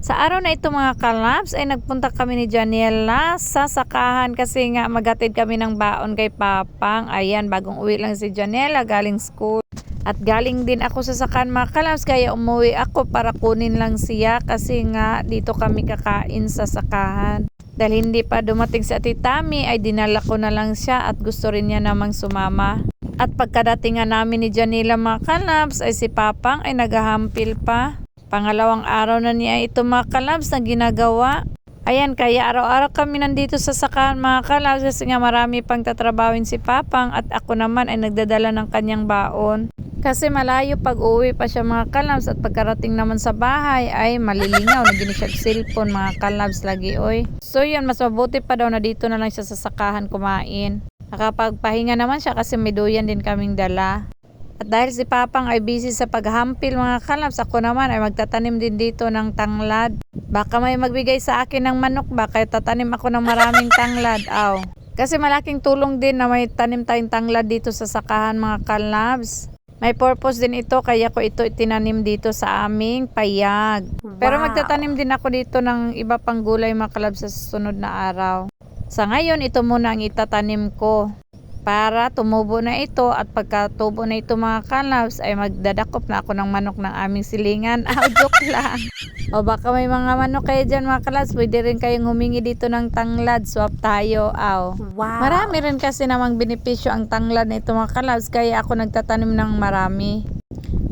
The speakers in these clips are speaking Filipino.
Sa araw na ito mga kalabs ay nagpunta kami ni Janiela sa sakahan kasi nga maghatid kami ng baon kay Papang. Ayan, bagong uwi lang si Janiela galing school. At galing din ako sa sakahan mga kalabs kaya umuwi ako para kunin lang siya kasi nga dito kami kakain sa sakahan. Dahil hindi pa dumating si Ate Tami ay dinala ko na lang siya at gusto rin niya namang sumama. At pagkadating nga namin ni Janiela mga kalabs ay si Papang ay naghahampil pa. Pangalawang araw na niya ito mga kalabs na ginagawa. Ayan, kaya araw-araw kami nandito sa sakahan mga kalabs kasi nga marami pang tatrabawin si Papang at ako naman ay nagdadala ng kanyang baon. Kasi malayo pag uwi pa siya mga kalabs at pagkarating naman sa bahay ay malilingaw na gini siya cellphone mga kalabs lagi oy. So yun, mas mabuti pa daw na dito na lang siya sa sakahan kumain. Nakapagpahinga naman siya kasi may duyan din kaming dala. At dahil si Papang ay busy sa paghampil mga kalabs, ako naman ay magtatanim din dito ng tanglad. Baka may magbigay sa akin ng manok ba, kaya tatanim ako ng maraming tanglad. Aw. Kasi malaking tulong din na may tanim tayong tanglad dito sa sakahan mga kalabs. May purpose din ito kaya ko ito itinanim dito sa aming payag. Pero magtatanim din ako dito ng iba pang gulay mga kalabs sa susunod na araw. Sa ngayon, ito muna ang itatanim ko. Para tumubo na ito at pagkatubo na ito mga kalabs ay magdadakop na ako ng manok ng aming silingan. Joke lang. O baka may mga manok kayo dyan mga kalabs, pwede rin kayong humingi dito ng tanglad, swap tayo. Wow. Marami rin kasi namang benepisyo ang tanglad na ito mga kalabs kaya ako nagtatanim ng marami.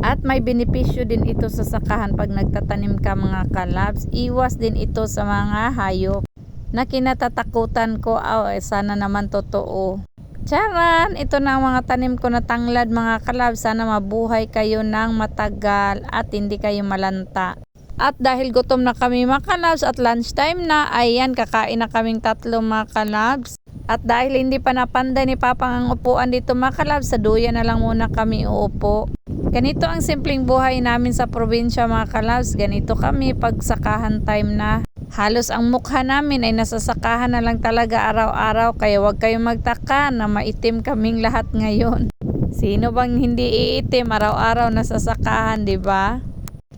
At may benepisyo din ito sa sakahan pag nagtatanim ka mga kalabs. Iwas din ito sa mga hayop na kinatatakutan ko. Sana naman totoo. Charan, ito na ang mga tanim ko na tanglad mga kalabs. Sana mabuhay kayo ng matagal at hindi kayo malanta. At dahil gutom na kami mga kalabs at lunchtime na, ayan, kakain na kaming tatlo mga kalabs. At dahil hindi pa napanday ni Papang ang upuan dito mga kalabs, sa duyan na lang muna kami uupo. Ganito ang simpleng buhay namin sa probinsya mga kalabs. Ganito kami pag sakahan time na. Halos ang mukha namin ay nasasakahan na lang talaga araw-araw kaya huwag kayong magtaka na maitim kaming lahat ngayon. Sino bang hindi iitim araw-araw nasasakahan, di ba?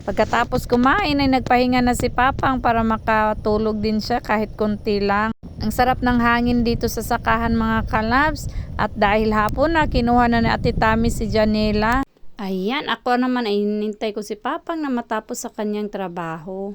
Pagkatapos kumain ay nagpahinga na si Papang para makatulog din siya kahit konti lang. Ang sarap ng hangin dito sa sakahan mga kalabs at dahil hapon na kinuha na ni Ate Tami si Janiela. Ayan, ako naman ay hinintay ko si Papang na matapos sa kanyang trabaho.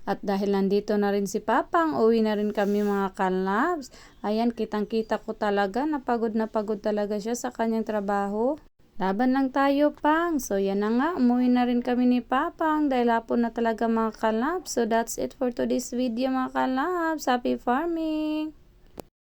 At dahil nandito na rin si Papang, uwi na rin kami mga kalabs. Ayan, kitang-kita ko talaga na pagod talaga siya sa kanyang trabaho. Laban lang tayo, Pang. So yan na nga, umuwi na rin kami ni Papang dahil hapon na talaga mga kalabs. So that's it for today's video mga kalabs. Happy farming!